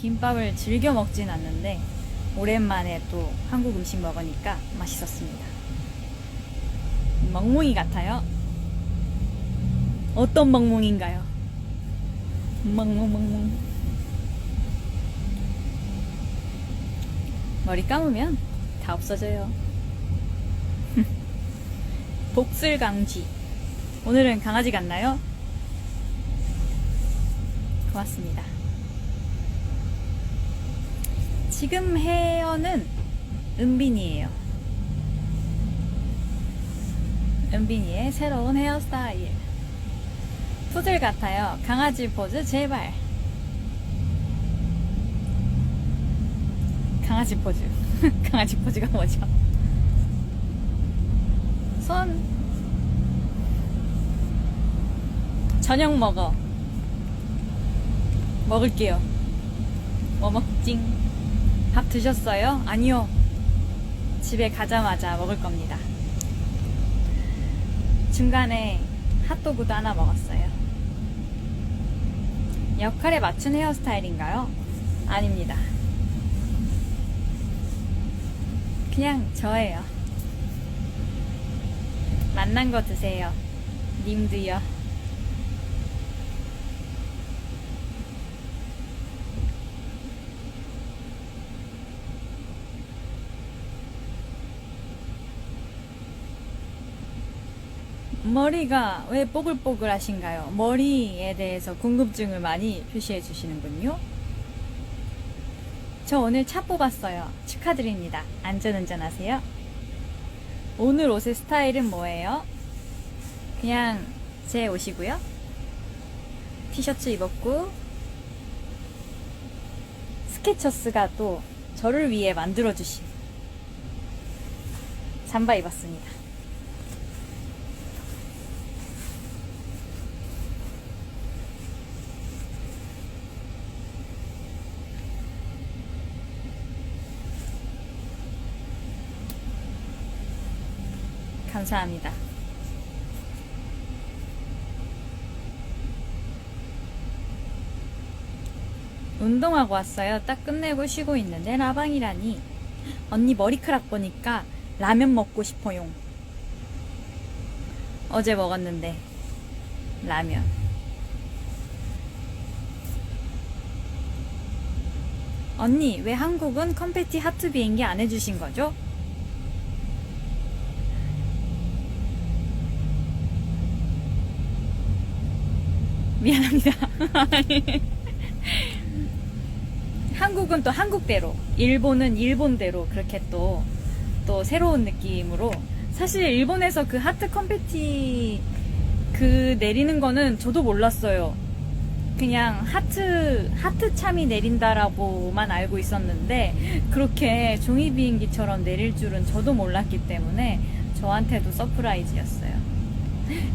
김밥을 즐겨 먹진 않는데 오랜만에 또 한국 음식 먹으니까 맛있었습니다. 멍멍이 같아요. 어떤 멍멍인가요? 멍멍멍멍. 머리 감으면 다 없어져요. 복슬강쥐. 오늘은 강아지 같나요? 고맙습니다. 지금 헤어는 은빈이에요. 은빈이의 새로운 헤어스타일. 푸들 같아요. 강아지 포즈 제발. 강아지 포즈. 강아지 포즈가 뭐죠? 손. 저녁 먹어. 먹을게요. 뭐 먹징? 밥 드셨어요? 아니요. 집에 가자마자 먹을 겁니다. 중간에 핫도그도 하나 먹었어요. 역할에 맞춘 헤어스타일인가요? 아닙니다. 그냥 저예요. 만난 거 드세요. 님도요. 머리가 왜 뽀글뽀글 하신가요? 머리에 대해서 궁금증을 많이 표시해 주시는군요. 저 오늘 차 뽑았어요. 축하드립니다. 안전운전 하세요. 오늘 옷의 스타일은 뭐예요? 그냥 제 옷이고요. 티셔츠 입었고 스케쳐스가 또 저를 위해 만들어주신 잠바 입었습니다. 감사합니다. 운동하고 왔어요. 딱 끝내고 쉬고 있는데 라방이라니. 언니 머리카락 보니까 라면 먹고 싶어요. 어제 먹었는데 라면. 언니 왜 한국은 컴패티 하트 비행기 안 해주신 거죠? 미안합니다. 한국은 또 한국대로, 일본은 일본대로 그렇게 또 새로운 느낌으로. 사실 일본에서 그 하트 컴패티 그 내리는 거는 저도 몰랐어요. 그냥 하트 참이 내린다라고만 알고 있었는데 그렇게 종이 비행기처럼 내릴 줄은 저도 몰랐기 때문에 저한테도 서프라이즈였어요.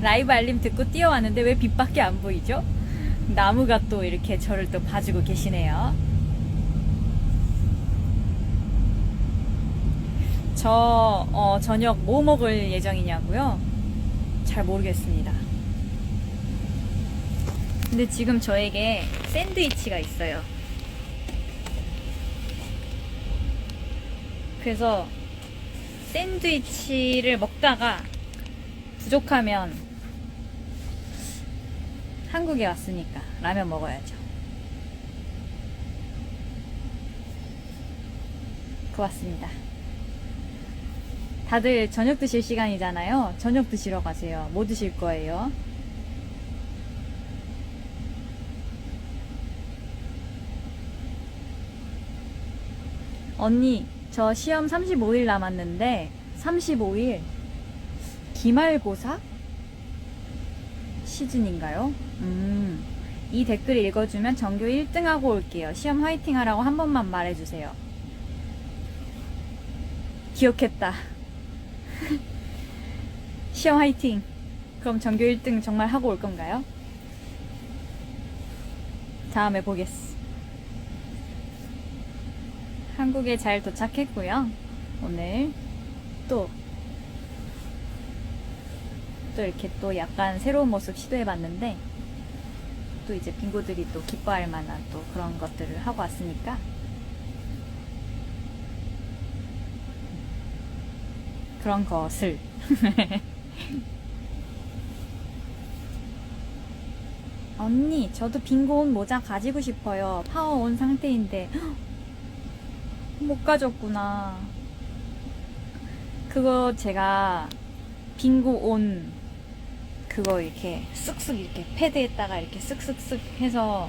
라이브 알림 듣고 뛰어왔는데 왜 빛밖에 안 보이죠? 나무가 또 이렇게 저를 또 봐주고 계시네요. 저녁 뭐 먹을 예정이냐고요? 잘 모르겠습니다. 근데 지금 저에게 샌드위치가 있어요. 그래서 샌드위치를 먹다가 부족하면 한국에 왔으니까 라면 먹어야죠. 고맙습니다. 다들 저녁 드실 시간이잖아요. 저녁 드시러 가세요. 뭐 드실 거예요? 언니, 저 시험 35일 남았는데 35일 기말고사 시즌인가요? 이 댓글 읽어주면 전교 1등하고 올게요. 시험 화이팅 하라고 한 번만 말해주세요. 기억했다. 시험 화이팅. 그럼 전교 1등 정말 하고 올 건가요? 다음에 보겠습니다. 한국에 잘 도착했고요. 오늘 또 이렇게 또 약간 새로운 모습 시도해봤는데 또 이제 빙고들이 또 기뻐할 만한 또 그런 것들을 하고 왔으니까 그런 것을 언니 저도 빙고 온 모자 가지고 싶어요. 파워 온 상태인데 못 가졌구나. 그거 제가 빙고 온 그거 이렇게 쓱쓱 이렇게 패드에다가 이렇게 쓱쓱쓱 해서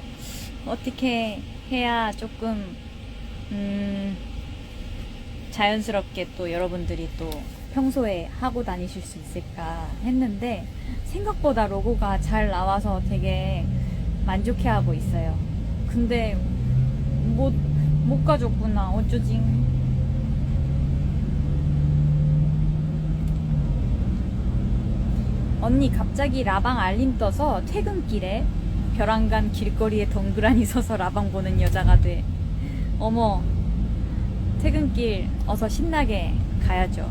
어떻게 해야 조금 자연스럽게 또 여러분들이 또 평소에 하고 다니실 수 있을까 했는데 생각보다 로고가 잘 나와서 되게 만족해하고 있어요. 근데 못 가졌구나. 어쩌지? 언니 갑자기 라방 알림 떠서 퇴근길에 벼랑간 길거리에 덩그러니 서서 라방 보는 여자가 돼. 어머, 퇴근길 어서 신나게 가야죠.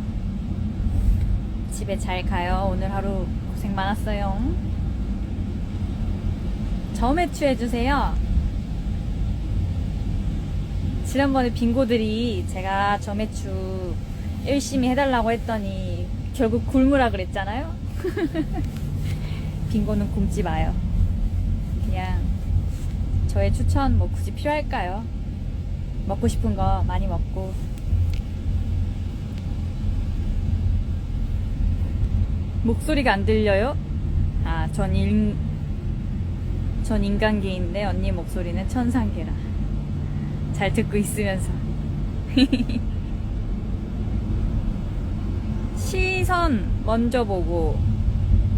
집에 잘 가요. 오늘 하루 고생 많았어요. 저매추 해주세요. 지난번에 빙고들이 제가 저매추 열심히 해달라고 했더니 결국 굶으라 그랬잖아요. 빙고는 굶지 마요. 그냥 저의 추천 뭐 굳이 필요할까요? 먹고 싶은 거 많이 먹고. 목소리가 안 들려요? 아, 전 인간계인데 언니 목소리는 천상계라. 잘 듣고 있으면서. 시선 먼저 보고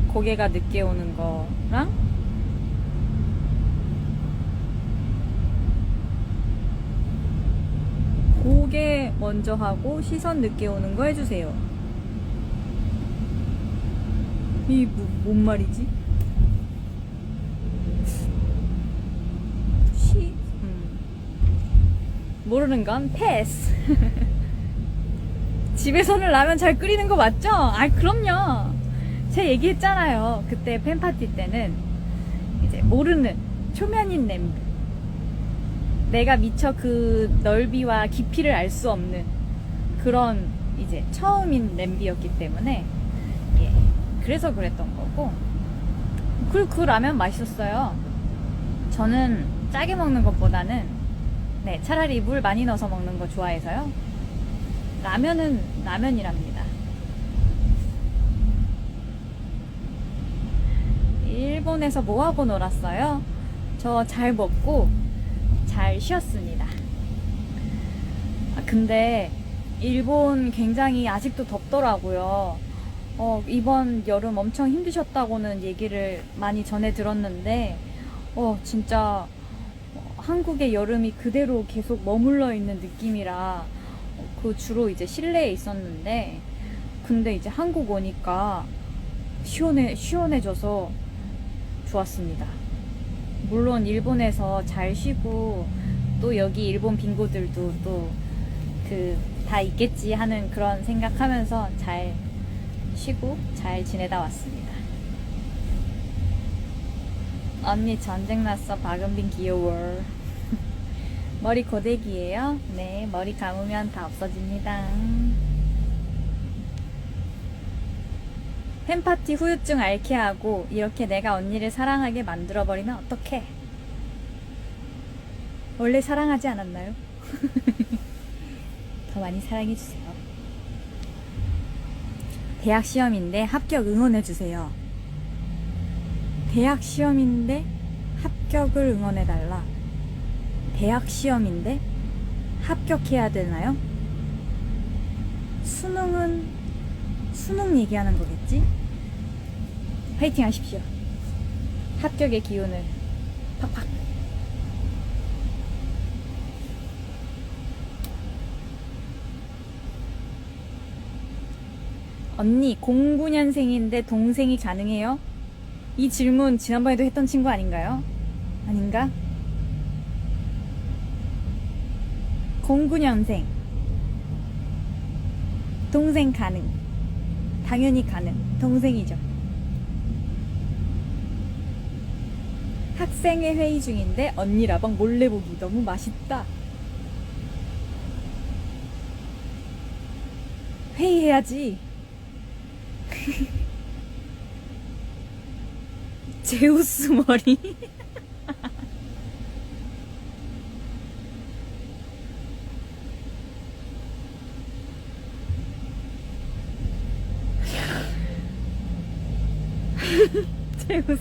고개가 늦게 오는 거랑 고개 먼저 하고 시선 늦게 오는 거 해주세요. 이 뭔 말이지? 모르는 건 패스. 집에서는 라면 잘 끓이는 거 맞죠? 아, 그럼요. 제가 얘기했잖아요. 그때 팬파티 때는 이제 모르는 초면인 냄비. 내가 미처 그 넓이와 깊이를 알 수 없는 그런 이제 처음인 냄비였기 때문에 예, 그래서 그랬던 거고. 그 라면 맛있었어요. 저는 짜게 먹는 것보다는 네, 차라리 물 많이 넣어서 먹는 거 좋아해서요. 라면은 라면이랍니다. 일본에서 뭐하고 놀았어요? 저 잘 먹고 잘 쉬었습니다. 아, 근데 일본 굉장히 아직도 덥더라고요. 이번 여름 엄청 힘드셨다고는 얘기를 많이 전해 들었는데 진짜 한국의 여름이 그대로 계속 머물러 있는 느낌이라 그 주로 이제 실내에 있었는데 근데 이제 한국 오니까 시원해져서 좋았습니다. 물론 일본에서 잘 쉬고 또 여기 일본 빙고들도 또 다 있겠지 하는 그런 생각하면서 잘 쉬고 잘 지내다 왔습니다. 언니 전쟁 났어. 박은빈 귀여워. 머리 고데기예요? 네, 머리 감으면 다 없어집니다. 팬파티 후유증 앓게 하고 이렇게 내가 언니를 사랑하게 만들어버리면 어떡해? 원래 사랑하지 않았나요? 더 많이 사랑해주세요. 대학 시험인데 합격 응원해주세요. 대학 시험인데 합격을 응원해달라. 대학 시험인데 합격해야 되나요? 수능 얘기하는 거겠지? 화이팅 하십시오. 합격의 기운을 팍팍. 언니 09년생인데 동생이 가능해요? 이 질문 지난번에도 했던 친구 아닌가요? 아닌가? 09년생 동생 가능. 당연히 가능. 동생이죠. 학생회 회의 중인데 언니 라방 몰래 보기 너무 맛있다. 회의해야지. 제우스 머리. 제우스.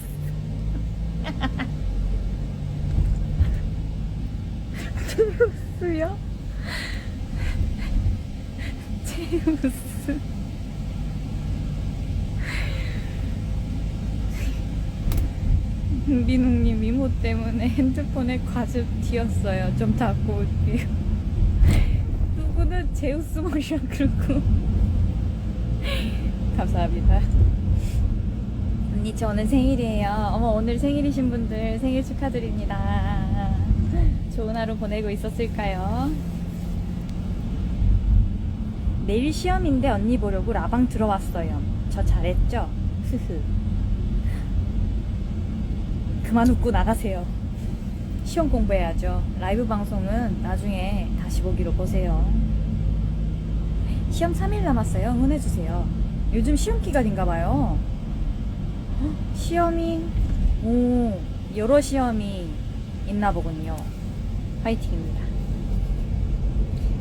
제우스요? 제우스. 민웅님 이모 때문에 핸드폰에 과즙 튀었어요. 좀 닦고 올게요. 누구는 제우스 머리라 그러고. 감사합니다. 언니 저 오늘 생일이에요. 어머 오늘 생일이신 분들 생일 축하드립니다. 좋은 하루 보내고 있었을까요? 내일 시험인데 언니 보려고 라방 들어왔어요. 저 잘했죠? 흐흐. 그만 웃고 나가세요. 시험 공부해야죠. 라이브 방송은 나중에 다시 보기로 보세요. 시험 3일 남았어요. 응원해주세요. 요즘 시험 기간인가봐요. 시험이 여러 시험이 있나 보군요. 화이팅입니다.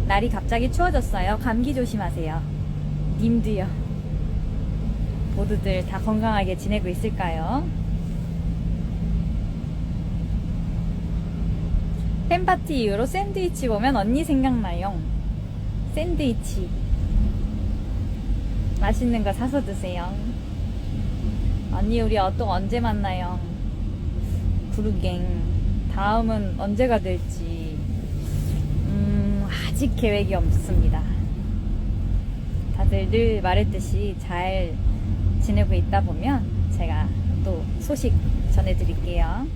날이 갑자기 추워졌어요. 감기 조심하세요. 님도요. 모두들 다 건강하게 지내고 있을까요? 팬파티 이후로 샌드위치 보면 언니 생각나요. 샌드위치 맛있는 거 사서 드세요. 언니 우리 또 언제 만나요? 구르갱 다음은 언제가 될지 아직 계획이 없습니다. 다들 늘 말했듯이 잘 지내고 있다 보면 제가 또 소식 전해드릴게요.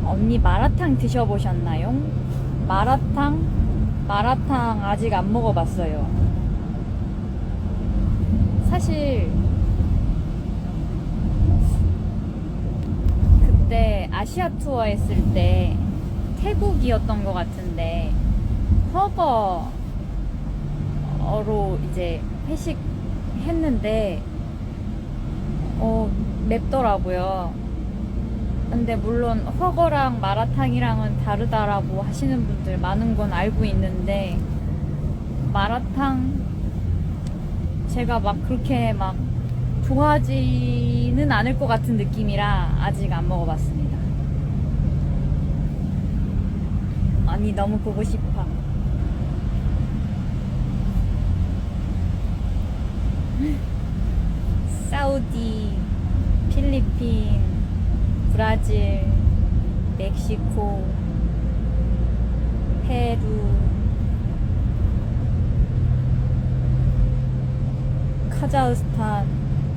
언니 마라탕 드셔보셨나요? 마라탕 아직 안 먹어봤어요. 사실 그때 아시아 투어 했을 때 태국이었던 것 같은데 허거로 이제 회식 했는데 맵더라고요. 근데 물론 허거랑 마라탕이랑은 다르다라고 하시는 분들 많은 건 알고 있는데 마라탕 제가 막 그렇게 막 좋아하지는 않을 것 같은 느낌이라 아직 안 먹어봤습니다. 아니 너무 보고 싶어. 사우디, 필리핀, 브라질, 멕시코, 페루, 카자흐스탄,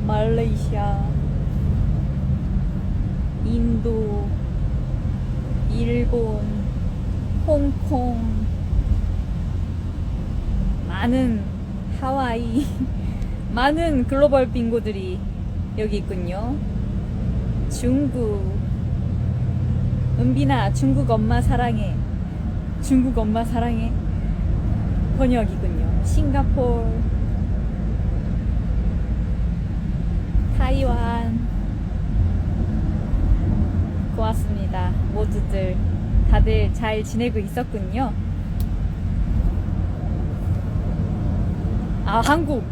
말레이시아, 인도, 일본, 홍콩, 많은 하와이, 많은 글로벌 빙고들이 여기 있군요. 중국, 은빈아 중국 엄마 사랑해. 중국 엄마 사랑해 번역이군요. 싱가포르, 타이완. 고맙습니다. 모두들 다들 잘 지내고 있었군요. 아 한국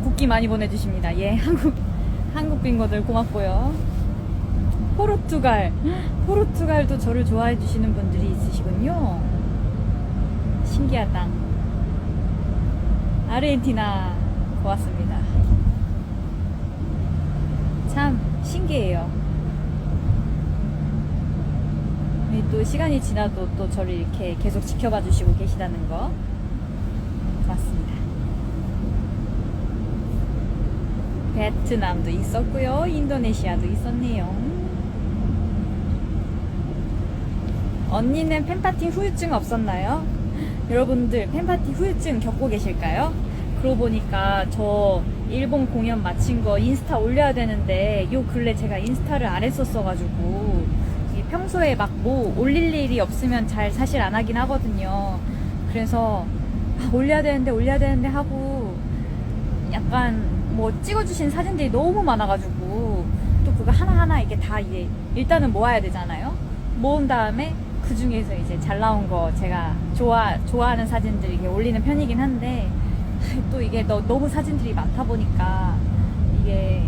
국기 많이 보내주십니다. 예, 한국 빙고들 고맙고요. 포르투갈도 저를 좋아해 주시는 분들이 있으시군요. 신기하다. 아르헨티나 고맙습니다. 참 신기해요. 또 시간이 지나도 또 저를 이렇게 계속 지켜봐 주시고 계시다는 거 고맙습니다. 베트남도 있었고요. 인도네시아도 있었네요. 언니는 팬파티 후유증 없었나요? 여러분들 팬파티 후유증 겪고 계실까요? 그러고 보니까 저 일본 공연 마친 거 인스타 올려야 되는데 요 근래 제가 인스타를 안 했었어가지고 평소에 막 뭐 올릴 일이 없으면 잘 사실 안 하긴 하거든요. 그래서 올려야 되는데 하고 약간 뭐 찍어주신 사진들이 너무 많아가지고 또 그거 하나하나 이게 다 이제 일단은 모아야 되잖아요. 모은 다음에 그 중에서 이제 잘 나온 거 제가 좋아하는 사진들 이게 올리는 편이긴 한데 또 이게 너무 사진들이 많다 보니까 이게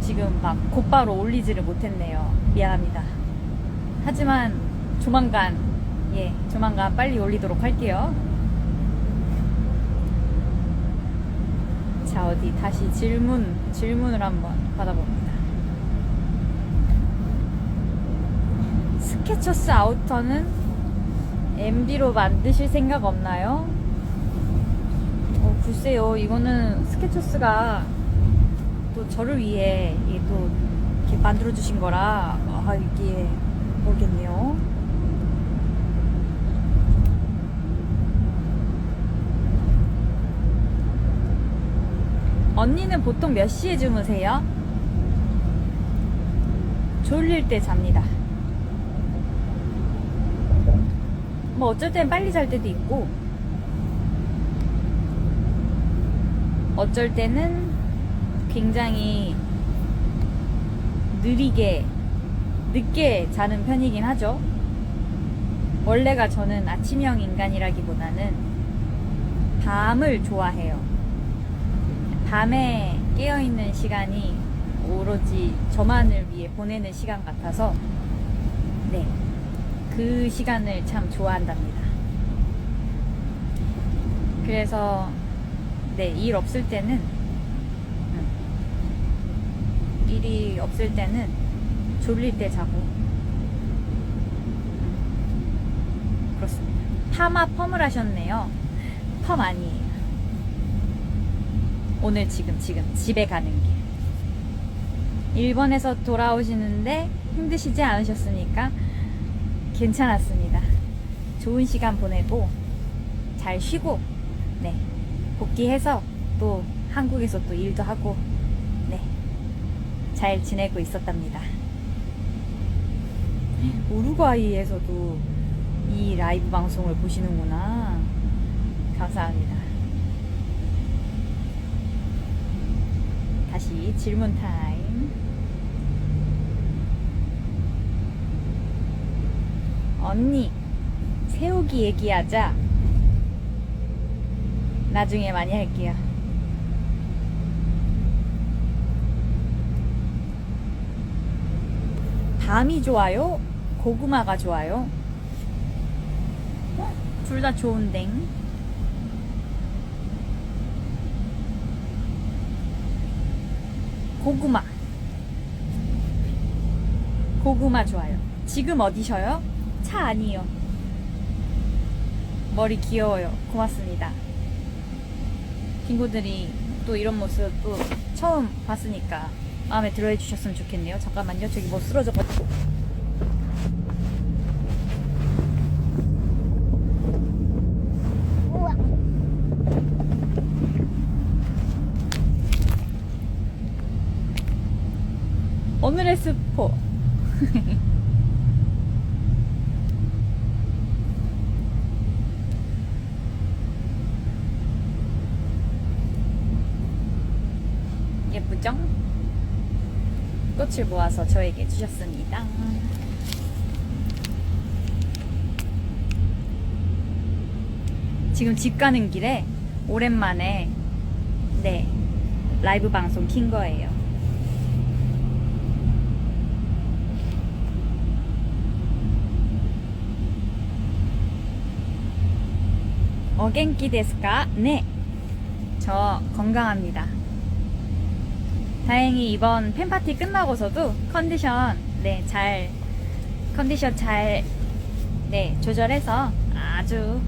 지금 막 곧바로 올리지를 못했네요. 미안합니다. 하지만 조만간 빨리 올리도록 할게요. 자, 어디 다시 질문을 한번 받아봅니다. 스케쳐스 아우터는 MB로 만드실 생각 없나요? 글쎄요. 이거는 스케쳐스가 또 저를 위해 이게 또 이렇게 만들어주신 거라 이게 모르겠네요. 언니는 보통 몇 시에 주무세요? 졸릴 때 잡니다. 뭐 어쩔 땐 빨리 잘 때도 있고 어쩔 때는 굉장히 늦게 자는 편이긴 하죠. 원래가 저는 아침형 인간이라기보다는 밤을 좋아해요. 밤에 깨어있는 시간이 오로지 저만을 위해 보내는 시간 같아서 그 시간을 참 좋아한답니다. 그래서 일이 없을 때는 졸릴 때 자고 그렇습니다. 파마 펌을 하셨네요. 펌 아니에요. 오늘 지금 집에 가는 길. 일본에서 돌아오시는데 힘드시지 않으셨습니까? 괜찮았습니다. 좋은 시간 보내고 잘 쉬고 복귀해서 또 한국에서 또 일도 하고 잘 지내고 있었답니다. 우루과이에서도 이 라이브 방송을 보시는구나. 감사합니다. 다시 질문 타임. 언니, 세우기 얘기하자. 나중에 많이 할게요. 밤이 좋아요? 고구마가 좋아요? 둘 다 좋은데. 고구마 좋아요. 지금 어디셔요? 차 아니요. 머리 귀여워요. 고맙습니다. 친구들이 또 이런 모습 또 처음 봤으니까 마음에 들어 해주셨으면 좋겠네요. 잠깐만요. 저기 뭐 쓰러져가지고. 우와. 오늘의 스포. 예쁘죠? 꽃을 모아서 저에게 주셨습니다. 지금 집 가는 길에 오랜만에 라이브 방송 킨 거예요. 어겐키 데스까? 네, 저 건강합니다. 다행히 이번 팬파티 끝나고서도 컨디션 잘 조절해서 아주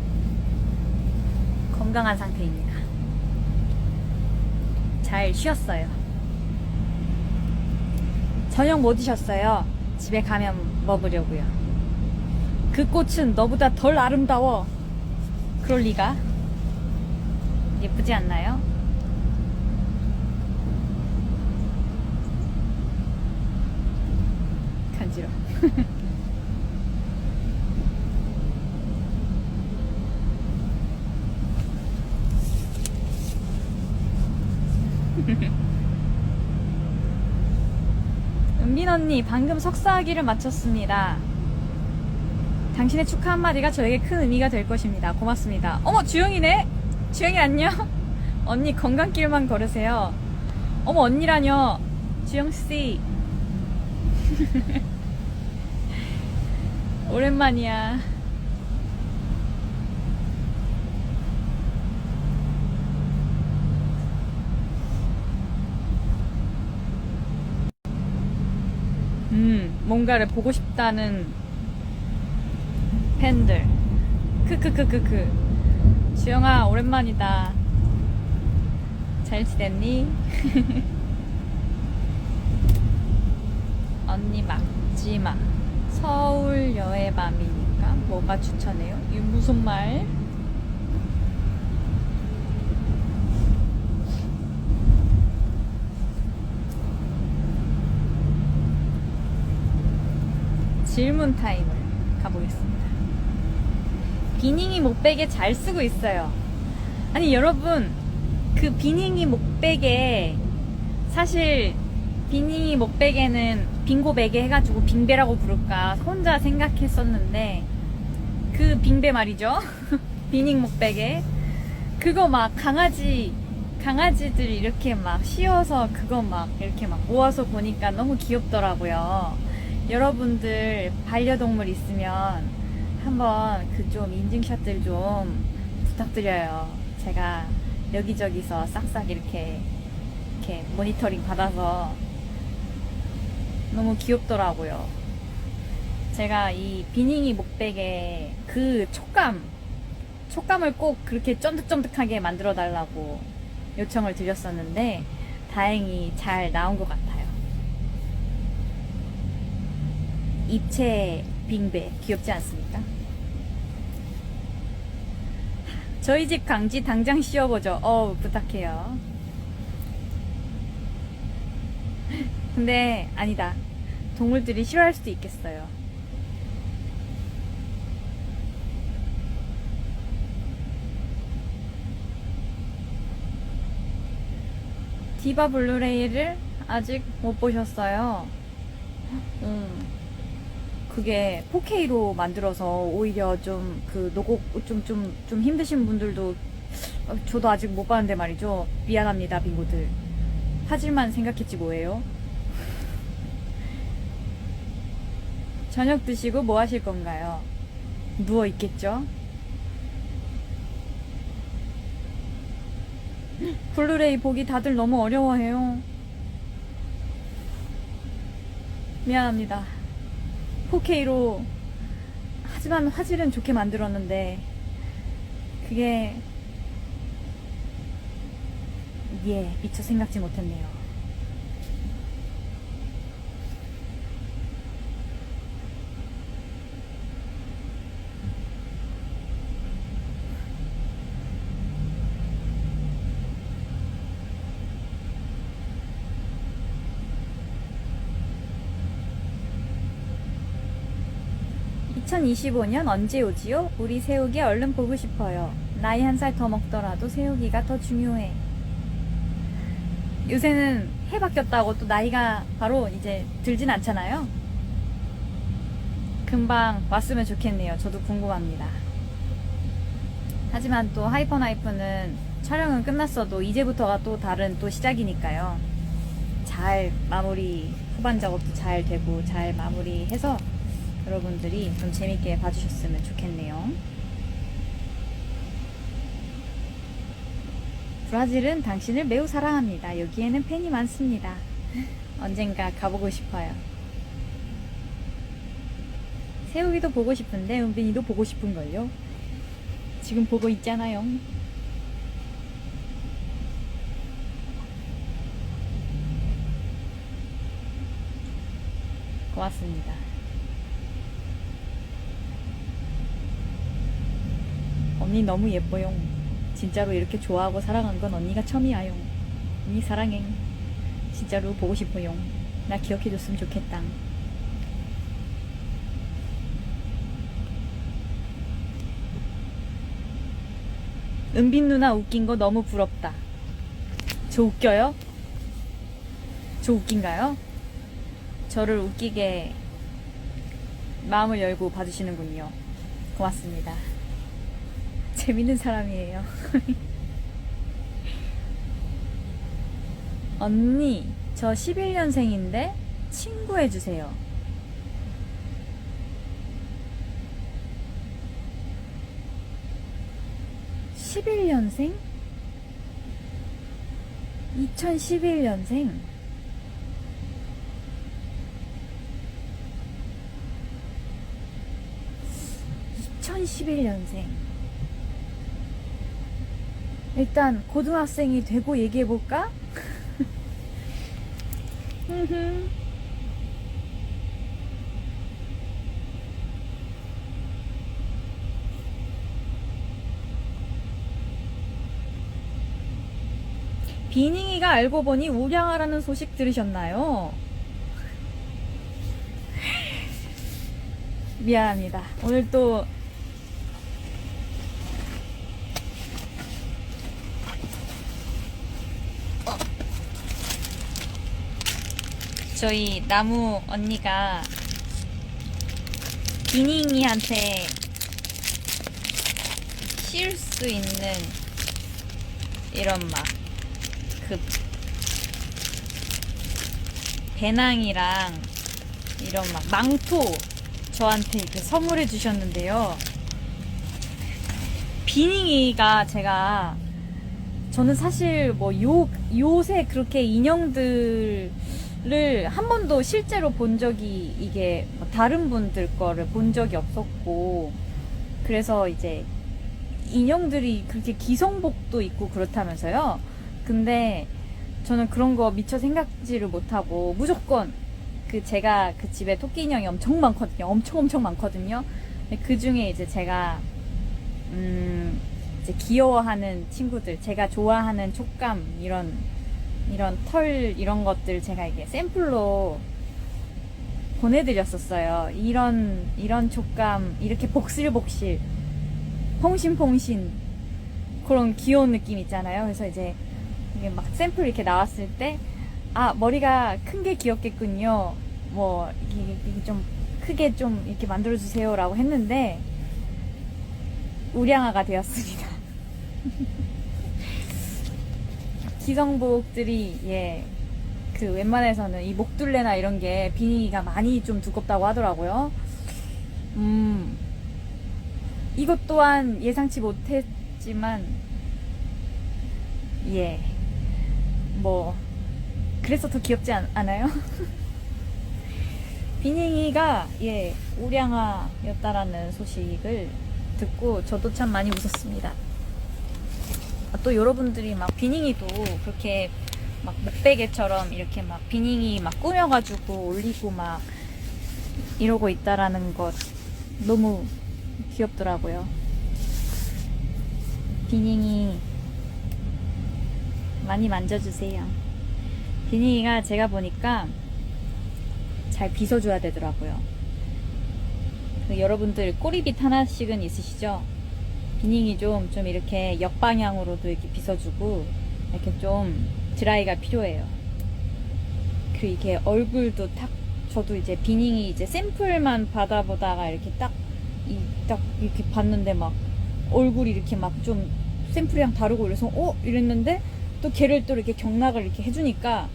건강한 상태입니다. 잘 쉬었어요. 저녁 뭐 드셨어요? 집에 가면 먹으려고요. 그 꽃은 너보다 덜 아름다워. 그럴 리가. 예쁘지 않나요? 간지러워. 은빈 언니, 방금 석사학위를 마쳤습니다. 당신의 축하 한마디가 저에게 큰 의미가 될 것입니다. 고맙습니다. 어머, 주영이네? 주영이 안녕? 언니 건강길만 걸으세요. 어머, 언니라뇨. 주영씨. 오랜만이야. 뭔가를 보고 싶다는 팬들. 크크크크크. 주영아, 오랜만이다. 잘 지냈니? 언니 막지마. 서울 여의 밤이니까 뭐가 추천해요? 이게 무슨 말? 질문 타임을 가보겠습니다. 비닝이 목베개 잘 쓰고 있어요. 아니 여러분, 그 비닝이 목베개, 사실 비닝이 목베개는 빙고 베개 해가지고 빙배라고 부를까 혼자 생각했었는데, 그 빙배 말이죠. 비닝 목베개 그거 막 강아지들 이렇게 막 씌워서 그거 막 이렇게 막 모아서 보니까 너무 귀엽더라고요. 여러분들 반려동물 있으면 한번 그 좀 인증샷들 좀 부탁드려요. 제가 여기저기서 싹싹 이렇게 모니터링 받아서 너무 귀엽더라고요. 제가 이 비닝이 목베개 그 촉감을 꼭 그렇게 쫀득쫀득하게 만들어 달라고 요청을 드렸었는데 다행히 잘 나온 것 같아요. 입체 빙배 귀엽지 않습니까? 저희 집 강지 당장 씌워보죠. 부탁해요. 근데 아니다. 동물들이 싫어할 수도 있겠어요. 디바 블루레이를 아직 못 보셨어요. 그게 4K로 만들어서 오히려 좀 그 노곡 좀 힘드신 분들도, 저도 아직 못 봤는데 말이죠. 미안합니다, 빙고들. 화질만 생각했지 뭐예요. 저녁 드시고 뭐 하실 건가요? 누워 있겠죠? 블루레이 보기 다들 너무 어려워해요. 미안합니다. 4K로 하지만 화질은 좋게 만들었는데 그게 미처 생각지 못했네요. (2025년) 언제 오지요? 우리 새우기 얼른 보고 싶어요. 나이 한 살 더 먹더라도 새우기가 더 중요해. 요새는 해 바뀌었다고 또 나이가 바로 이제 들진 않잖아요. 금방 왔으면 좋겠네요. 저도 궁금합니다. 하지만 또 하이퍼나이프는 촬영은 끝났어도 이제부터가 또 다른 또 시작이니까요. 잘 마무리, 후반 작업도 잘 되고 잘 마무리해서 여러분들이 좀 재밌게 봐주셨으면 좋겠네요. 브라질은 당신을 매우 사랑합니다. 여기에는 팬이 많습니다. 언젠가 가보고 싶어요. 세우기도 보고 싶은데 은빈이도 보고 싶은걸요. 지금 보고 있잖아요. 고맙습니다. 언니 너무 예뻐요. 진짜로 이렇게 좋아하고 사랑한 건 언니가 처음이야요. 언니 사랑해. 진짜로 보고 싶어요. 나 기억해줬으면 좋겠다. 은빈 누나 웃긴 거 너무 부럽다. 저 웃겨요? 저 웃긴가요? 저를 웃기게 마음을 열고 봐주시는군요. 고맙습니다. 재밌는 사람이에요. 언니, 저 11년생인데 친구해주세요. 11년생? 2011년생? 2011년생. 일단 고등학생이 되고 얘기해볼까? 비닝이가 알고 보니 우량아라는 소식 들으셨나요? 미안합니다. 오늘 또 저희 나무 언니가 비닝이한테 씌울 수 있는 이런 막 그 배낭이랑 이런 막 망토 저한테 이렇게 선물해 주셨는데요. 비닝이가 저는 사실 뭐 요새 그렇게 인형들을 한 번도 실제로 본 적이 이게 다른 분들 거를 본 적이 없었고, 그래서 이제 인형들이 그렇게 기성복도 있고 그렇다면서요. 근데 저는 그런 거 미처 생각지를 못하고 무조건 제가 그 집에 토끼 인형이 엄청 많거든요. 엄청 많거든요. 그 중에 이제 제가 이제 귀여워하는 친구들, 제가 좋아하는 촉감, 이런 털 이런 것들 제가 이게 샘플로 보내드렸었어요. 이런 촉감, 이렇게 복실복실, 퐁신퐁신 그런 귀여운 느낌 있잖아요. 그래서 이제 이게 막 샘플 이렇게 나왔을 때, 아, 머리가 큰 게 귀엽겠군요. 뭐 이게 좀 크게 좀 이렇게 만들어주세요 라고 했는데 우량아가 되었습니다. 기성복들이 그 웬만해서는 이 목둘레나 이런 게 비니가 많이 좀 두껍다고 하더라고요. 이것 또한 예상치 못했지만 뭐 그래서 더 귀엽지 않아요? 비닝이가 우량아였다라는 소식을 듣고 저도 참 많이 웃었습니다. 또 여러분들이 막 비닝이도 그렇게 막 목베개처럼 이렇게 막 비닝이 막 꾸며가지고 올리고 막 이러고 있다라는 것 너무 귀엽더라고요. 비닝이 많이 만져주세요. 비닝이가 제가 보니까 잘 빗어줘야 되더라고요. 여러분들 꼬리빗 하나씩은 있으시죠? 비닝이 좀 이렇게 역방향으로도 이렇게 빗어주고 이렇게 좀 드라이가 필요해요. 그리고 이게 얼굴도 저도 이제 비닝이 이제 샘플만 받아보다가 이렇게 딱 이렇게 봤는데 막 얼굴이 이렇게 막 좀 샘플이랑 다르고 이래서 이랬는데 또 걔를 또 이렇게 경락을 이렇게 해주니까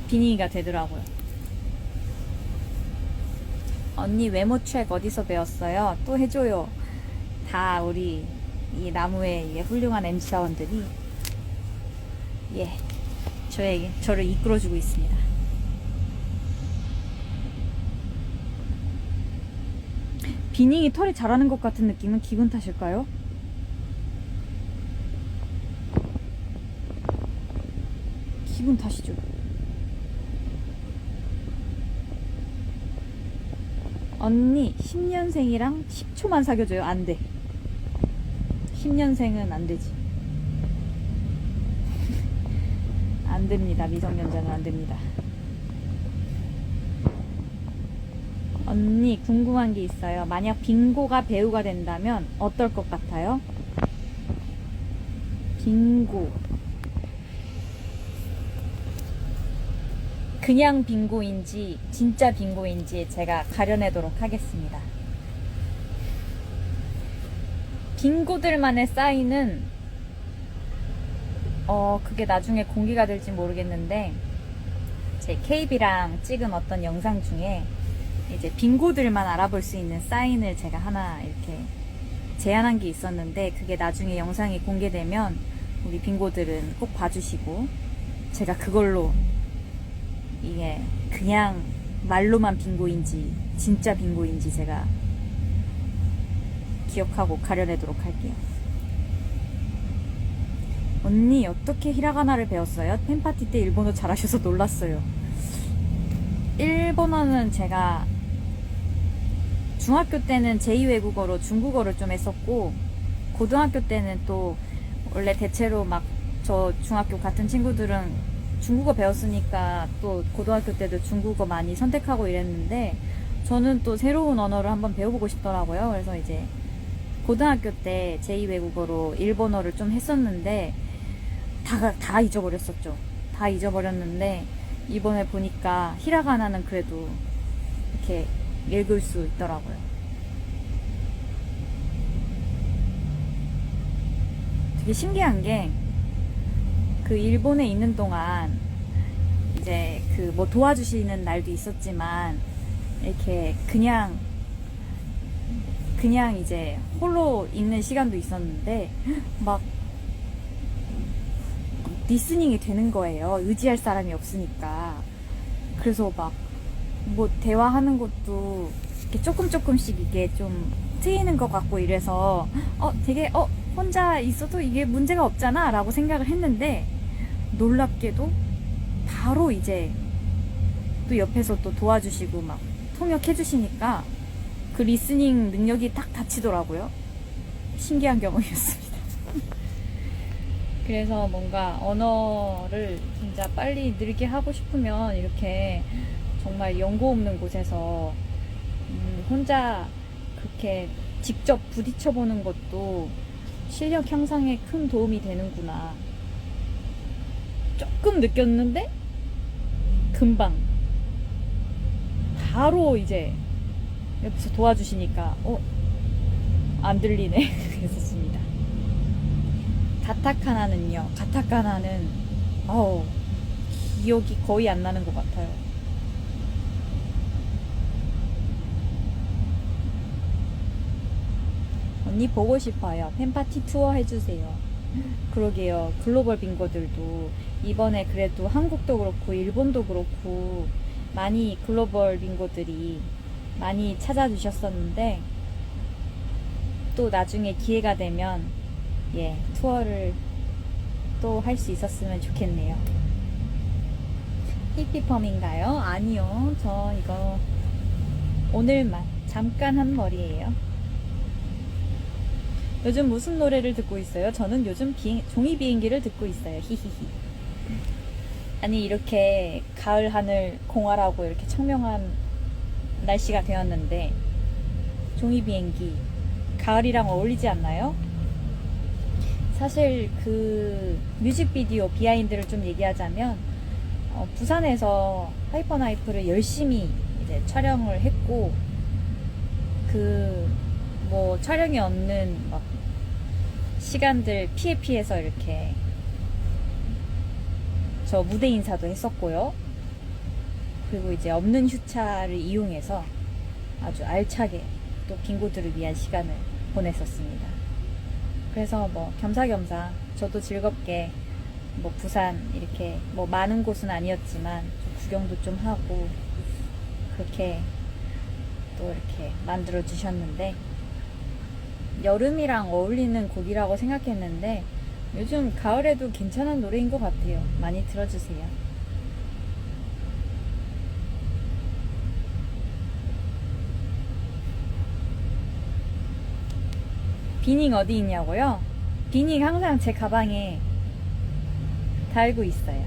비닝이가 되더라고요. 언니 외모 책 어디서 배웠어요? 또 해줘요. 다 우리 이 나무의 훌륭한 MC사원들이 저를 이끌어주고 있습니다. 비닝이 털이 자라는 것 같은 느낌은 기분 탓일까요? 기분 탓이죠. 언니 10년생이랑 10초만 사귀어줘요. 안 돼. 10년생은 안 되지. 안 됩니다. 미성년자는 안 됩니다. 언니, 궁금한 게 있어요. 만약 빙고가 배우가 된다면 어떨 것 같아요? 빙고. 그냥 빙고인지 진짜 빙고인지 제가 가려내도록 하겠습니다. 빙고들만의 사인은 그게 나중에 공개가 될지 모르겠는데, 제 KB랑 찍은 어떤 영상 중에 이제 빙고들만 알아볼 수 있는 사인을 제가 하나 이렇게 제안한 게 있었는데, 그게 나중에 영상이 공개되면 우리 빙고들은 꼭 봐주시고, 제가 그걸로 이게 그냥 말로만 빙고인지 진짜 빙고인지 제가 기억하고 가려내도록 할게요. 언니, 어떻게 히라가나를 배웠어요? 팬파티 때 일본어 잘하셔서 놀랐어요. 일본어는 제가 중학교 때는 제2외국어로 중국어를 좀 했었고, 고등학교 때는 또 원래 대체로 막 저 중학교 같은 친구들은 중국어 배웠으니까 또 고등학교 때도 중국어 많이 선택하고 이랬는데, 저는 또 새로운 언어를 한번 배워보고 싶더라고요. 그래서 이제 고등학교 때 제2외국어로 일본어를 좀 했었는데 다 잊어버렸었죠. 다 잊어버렸는데 이번에 보니까 히라가나는 그래도 이렇게 읽을 수 있더라고요. 되게 신기한 게, 그 일본에 있는 동안 이제 그 뭐 도와주시는 날도 있었지만, 이렇게 그냥 이제 홀로 있는 시간도 있었는데 막 리스닝이 되는 거예요. 의지할 사람이 없으니까. 그래서 막 뭐 대화하는 것도 이렇게 조금씩 이게 좀 트이는 것 같고 이래서 되게 혼자 있어도 이게 문제가 없잖아 라고 생각을 했는데, 놀랍게도 바로 이제 또 옆에서 또 도와주시고 막 통역해 주시니까 그 리스닝 능력이 딱 닫히더라고요. 신기한 경험이었습니다. 그래서 뭔가 언어를 진짜 빨리 늘게 하고 싶으면 이렇게 정말 연고 없는 곳에서 혼자 그렇게 직접 부딪혀 보는 것도 실력 향상에 큰 도움이 되는구나. 조금 느꼈는데 금방 바로 이제 옆에서 도와주시니까 안 들리네 그랬었습니다. 가타카나는요, 가타카나는 기억이 거의 안 나는 것 같아요. 언니 보고 싶어요. 팬파티 투어 해주세요. 그러게요. 글로벌 빙고들도 이번에 그래도 한국도 그렇고 일본도 그렇고 많이 글로벌 빙고들이 많이 찾아주셨었는데, 또 나중에 기회가 되면 투어를 또 할 수 있었으면 좋겠네요. 히피펌인가요? 아니요. 저 이거 오늘만 잠깐 한 머리예요. 요즘 무슨 노래를 듣고 있어요? 저는 요즘 종이 비행기를 듣고 있어요. 히히히. 아니, 이렇게 가을 하늘 공활하고 이렇게 청명한 날씨가 되었는데 종이 비행기 가을이랑 어울리지 않나요? 사실 그 뮤직비디오 비하인드를 좀 얘기하자면, 부산에서 하이퍼나이프를 열심히 이제 촬영을 했고, 그 뭐 촬영이 없는 막 시간들 피해서 이렇게 저 무대 인사도 했었고요. 그리고 이제 없는 휴차를 이용해서 아주 알차게 또 빙고들을 위한 시간을 보냈었습니다. 그래서 뭐 겸사겸사 저도 즐겁게 뭐 부산 이렇게 뭐 많은 곳은 아니었지만 좀 구경도 좀 하고 그렇게 또 이렇게 만들어 주셨는데, 여름이랑 어울리는 곡이라고 생각했는데 요즘 가을에도 괜찮은 노래인 것 같아요. 많이 들어주세요. 비닝 어디 있냐고요? 비닝 항상 제 가방에 달고 있어요.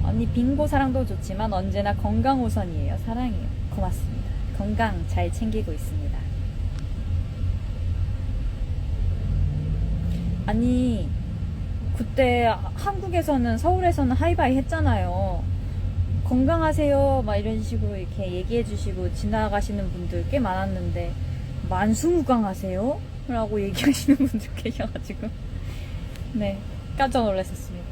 언니 빙고 사랑도 좋지만 언제나 건강 우선이에요. 사랑해요. 고맙습니다. 건강 잘 챙기고 있습니다. 아니 그때 한국에서는 서울에서는 하이바이 했잖아요. 건강하세요 막 이런 식으로 이렇게 얘기해 주시고 지나가시는 분들 꽤 많았는데 만수무강하세요? 라고 얘기하시는 분들 계셔가지고 네 깜짝 놀랐었습니다.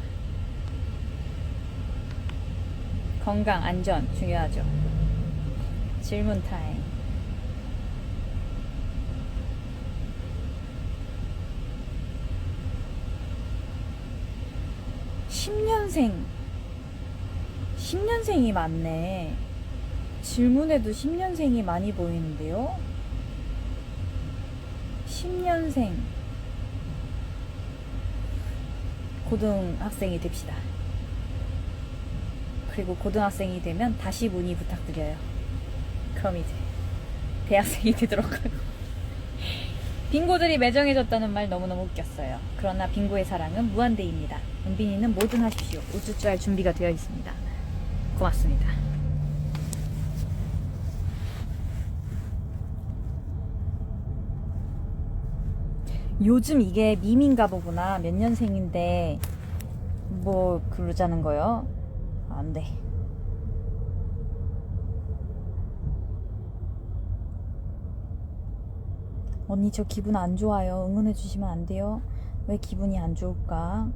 건강 안전 중요하죠. 질문 타임. 10년생이 많네. 질문에도 10년생이 많이 보이는데요. 10년생 고등학생이 됩시다. 그리고 고등학생이 되면 다시 문의 부탁드려요. 그럼 이제 대학생이 되도록 하고. 빙고들이 매정해졌다는 말 너무너무 웃겼어요. 그러나 빙고의 사랑은 무한대입니다. 은빈이는 뭐든 하십시오. 우쭈쭈 할 준비가 되어 있습니다. 고맙습니다. 요즘 이게 밈인가 보구나. 몇 년생인데 뭐 그러자는 거요? 안 돼. 언니 저 기분 안 좋아요. 응원해 주시면 안 돼요? 왜 기분이 안 좋을까?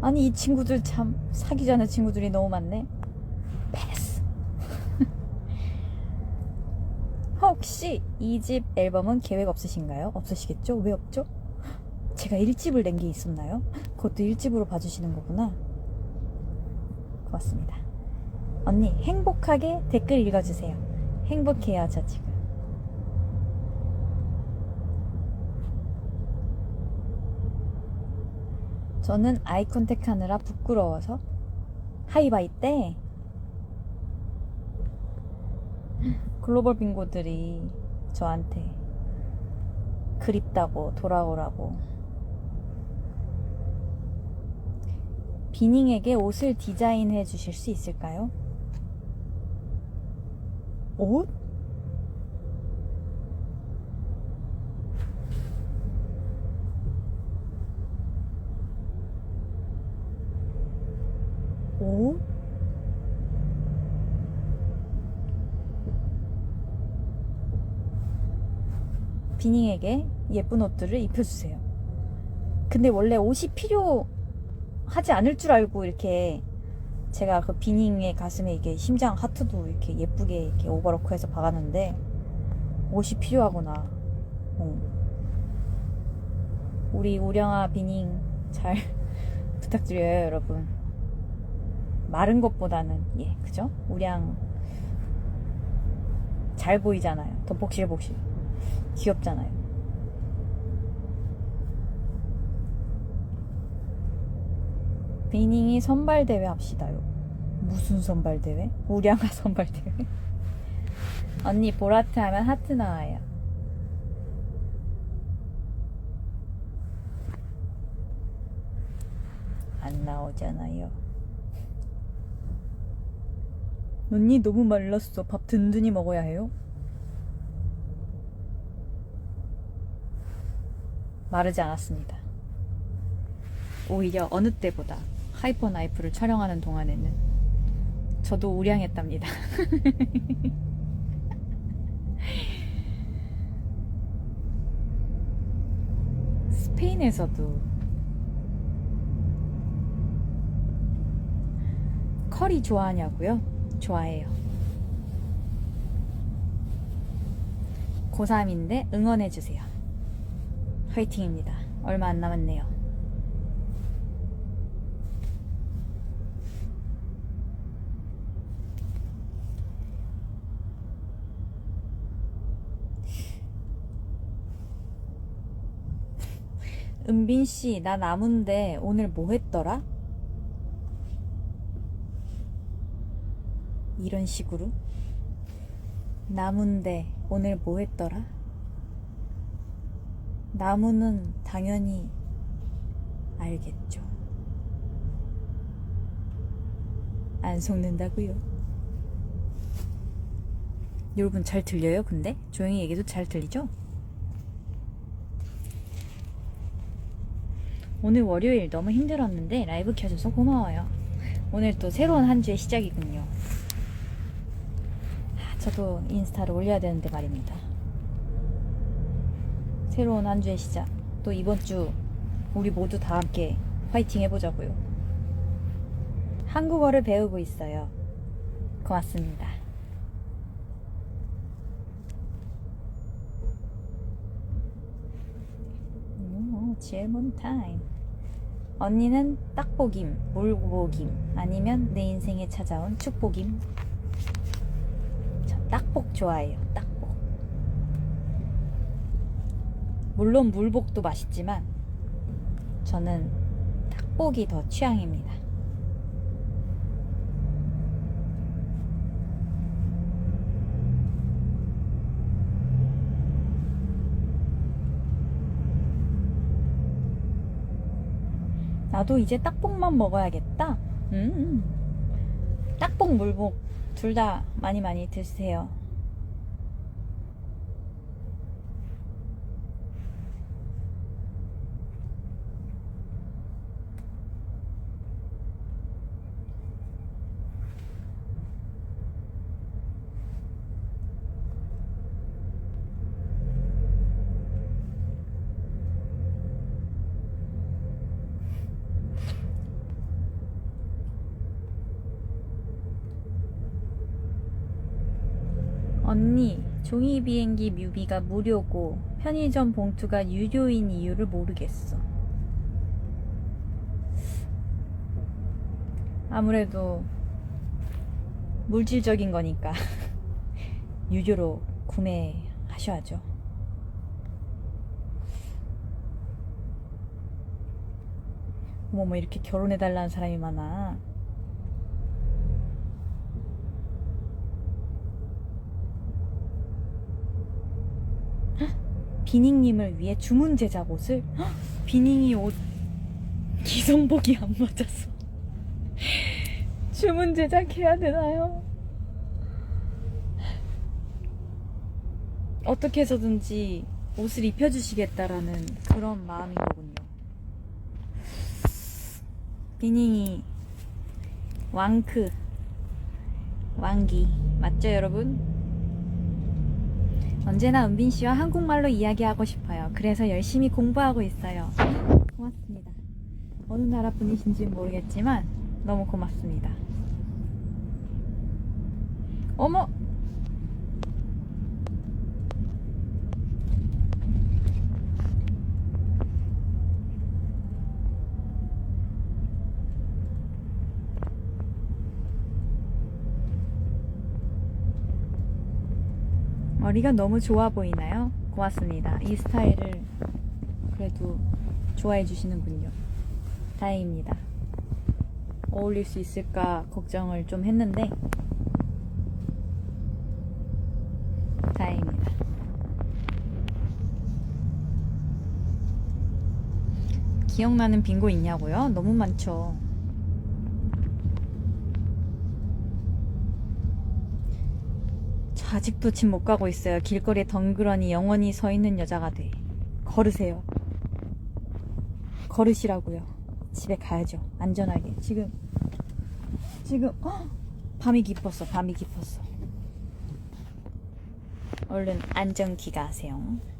아니 이 친구들 참 사귀자는 친구들이 너무 많네. 패스. 혹시 2집 앨범은 계획 없으신가요? 없으시겠죠? 왜 없죠? 제가 1집을 낸 게 있었나요? 그것도 1집으로 봐주시는 거구나. 고맙습니다. 언니 행복하게 댓글 읽어주세요. 행복해요 저 지금. 저는 아이 컨택 하느라 부끄러워서 하이바이 때 글로벌 빙고들이 저한테 그립다고 돌아오라고. 비닝에게 옷을 디자인해 주실 수 있을까요? 옷? 옷? 비닝에게 예쁜 옷들을 입혀주세요. 근데 원래 옷이 필요하지 않을 줄 알고 이렇게 제가 그 비닝의 가슴에 이게 심장 하트도 이렇게 예쁘게 이렇게 오버로크해서 박았는데 옷이 필요하구나. 우리 우령아 비닝 잘 부탁드려요 여러분. 마른 것보다는 그죠? 우량 잘 보이잖아요. 더 복실복실 귀엽잖아요. 비닝이 선발대회 합시다요. 무슨 선발대회? 우량아 선발대회? 언니 보라트 하면 하트 나와요. 안 나오잖아요. 언니 너무 말랐어. 밥 든든히 먹어야 해요? 마르지 않았습니다. 오히려 어느 때보다 하이퍼 나이프를 촬영하는 동안에는 저도 우량했답니다. 스페인에서도 커리 좋아하냐고요? 좋아해요. 고3인데 응원해주세요. 화이팅입니다. 얼마 안 남았네요. 은빈씨 나 나문데 오늘 뭐 했더라? 이런 식으로 나무인데 오늘 뭐 했더라? 나무는 당연히 알겠죠. 안 속는다고요. 여러분 잘 들려요? 근데? 조용히 얘기도 잘 들리죠? 오늘 월요일 너무 힘들었는데 라이브 켜줘서 고마워요. 오늘 또 새로운 한 주의 시작이군요. 저도 인스타를 올려야 되는데 말입니다. 새로운 한 주의 시작. 또 이번 주 우리 모두 다 함께 화이팅 해보자고요. 한국어를 배우고 있어요. 고맙습니다. 질문 타임. 언니는 딱복임, 물복임, 아니면 내 인생에 찾아온 축복임? 저 딱복 좋아해요. 딱복. 물론 물복도 맛있지만 저는 딱복이 더 취향입니다. 나도 이제 딱복만 먹어야겠다. 딱복, 물복 둘 다 많이 많이 드세요. 언니, 종이 비행기 뮤비가 무료고 편의점 봉투가 유료인 이유를 모르겠어. 아무래도 물질적인 거니까 유료로 구매하셔야죠. 어머머, 이렇게 결혼해달라는 사람이 많아. 비닝님을 위해 주문 제작 옷을? 비닝이 옷 기성복이 안 맞아서 주문 제작해야 되나요? 어떻게 해서든지 옷을 입혀주시겠다라는 그런 마음인 거군요. 비닝이 왕기 맞죠 여러분? 언제나 은빈씨와 한국말로 이야기하고 싶어요. 그래서 열심히 공부하고 있어요. 고맙습니다. 어느 나라 분이신지 모르겠지만 너무 고맙습니다. 어머! 머리가 너무 좋아 보이나요? 고맙습니다. 이 스타일을 그래도 좋아해 주시는군요. 다행입니다. 어울릴 수 있을까 걱정을 좀 했는데 다행입니다. 기억나는 빙고 있냐고요? 너무 많죠. 아직도 집 못 가고 있어요. 길거리에 덩그러니 영원히 서 있는 여자가 돼. 걸으세요. 걸으시라고요. 집에 가야죠. 안전하게. 지금 밤이 깊었어. 얼른 안전 귀가하세요.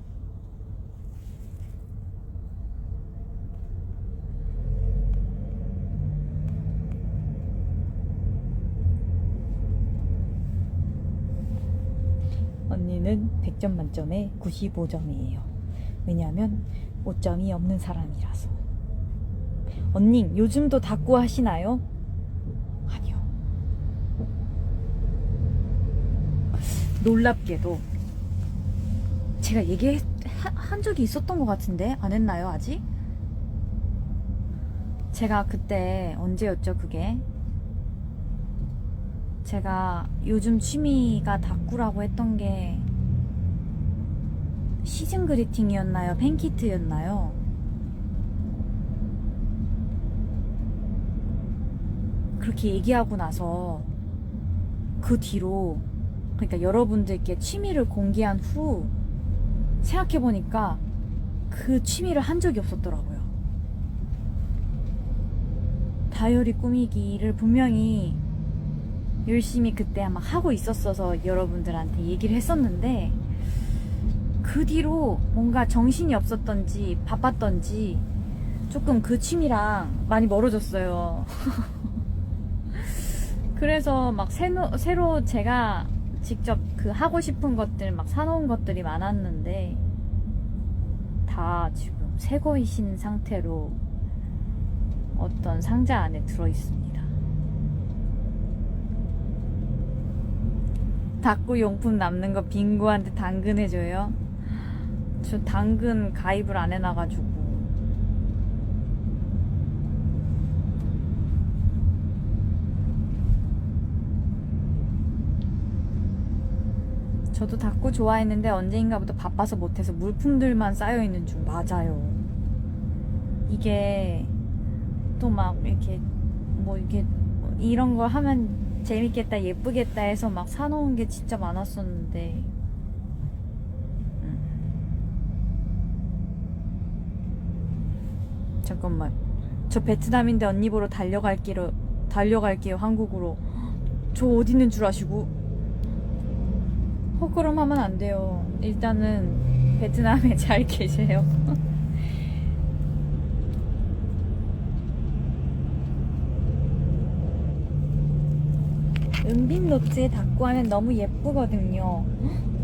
언니는 100점 만점에 95점이에요. 왜냐하면 5점이 없는 사람이라서. 언니, 요즘도 닦고 하시나요? 아니요. 놀랍게도 제가 얘기한 적이 있었던 것 같은데 안 했나요 아직? 제가 그때 언제였죠 그게? 제가 요즘 취미가 다꾸라고 했던 게 시즌 그리팅이었나요? 팬키트였나요? 그렇게 얘기하고 나서 그 뒤로, 그러니까 여러분들께 취미를 공개한 후 생각해보니까 그 취미를 한 적이 없었더라고요. 다이어리 꾸미기를 분명히 열심히 그때 막 하고 있었어서 여러분들한테 얘기를 했었는데, 그 뒤로 뭔가 정신이 없었던지 바빴던지 조금 그 취미랑 많이 멀어졌어요. 그래서 막 새로 제가 직접 그 하고 싶은 것들 막 사놓은 것들이 많았는데 다 지금 새 거이신 상태로 어떤 상자 안에 들어있습니다. 다꾸 용품 남는 거 빙고한테 당근해줘요? 저 당근 가입을 안 해놔가지고. 저도 다꾸 좋아했는데 언제인가부터 바빠서 못해서 물품들만 쌓여있는 중. 맞아요. 이게 또 막 이렇게 뭐 이게 이런 거 하면 재밌겠다 예쁘겠다 해서 막 사놓은 게 진짜 많았었는데, 잠깐만, 저 베트남인데 언니 보러 달려갈게요 한국으로. 저 어디 있는 줄 아시고? 헛걸음 하면 안 돼요. 일단은 베트남에 잘 계세요. 은빛 노트에 닦고 하면 너무 예쁘거든요.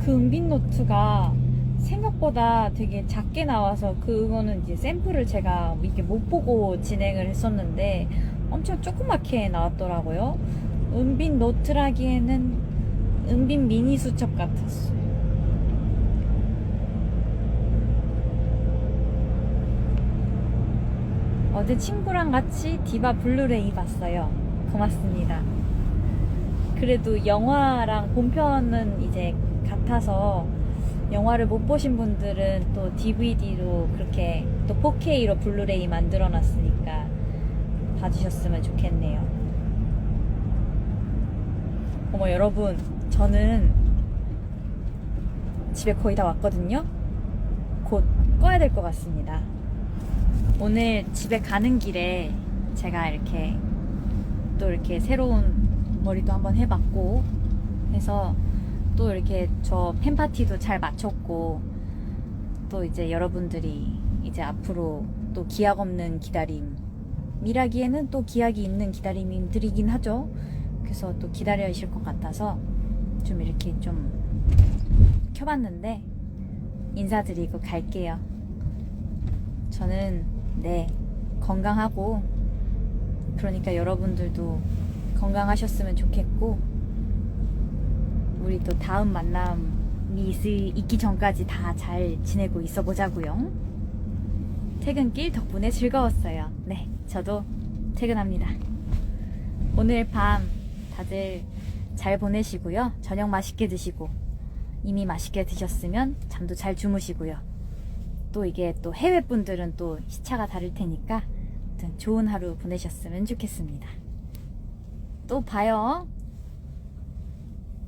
그 은빛 노트가 생각보다 되게 작게 나와서 그거는 이제 샘플을 제가 이게 못 보고 진행을 했었는데 엄청 조그맣게 나왔더라고요. 은빛 노트라기에는 은빛 미니 수첩 같았어요. 어제 친구랑 같이 디바 블루레이 봤어요. 고맙습니다. 그래도 영화랑 본편은 이제 같아서 영화를 못 보신 분들은 또 DVD로 그렇게 또 4K로 블루레이 만들어 놨으니까 봐주셨으면 좋겠네요. 어머 여러분, 저는 집에 거의 다 왔거든요. 곧 꺼야 될 것 같습니다. 오늘 집에 가는 길에 제가 이렇게 또 이렇게 새로운 머리도 한번 해봤고 해서 또 이렇게 저 팬파티도 잘 마쳤고, 또 이제 여러분들이 이제 앞으로 또 기약 없는 기다림이라기에는 또 기약이 있는 기다림들이긴 하죠. 그래서 또 기다려주실 것 같아서 좀 이렇게 좀 켜봤는데 인사드리고 갈게요. 저는 건강하고, 그러니까 여러분들도 건강하셨으면 좋겠고, 우리 또 다음 만남이 있기 전까지 다 잘 지내고 있어 보자고요. 퇴근길 덕분에 즐거웠어요. 네, 저도 퇴근합니다. 오늘 밤 다들 잘 보내시고요. 저녁 맛있게 드시고, 이미 맛있게 드셨으면 잠도 잘 주무시고요. 또 이게 또 해외 분들은 또 시차가 다를 테니까 아무튼 좋은 하루 보내셨으면 좋겠습니다. 또 봐요.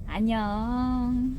안녕.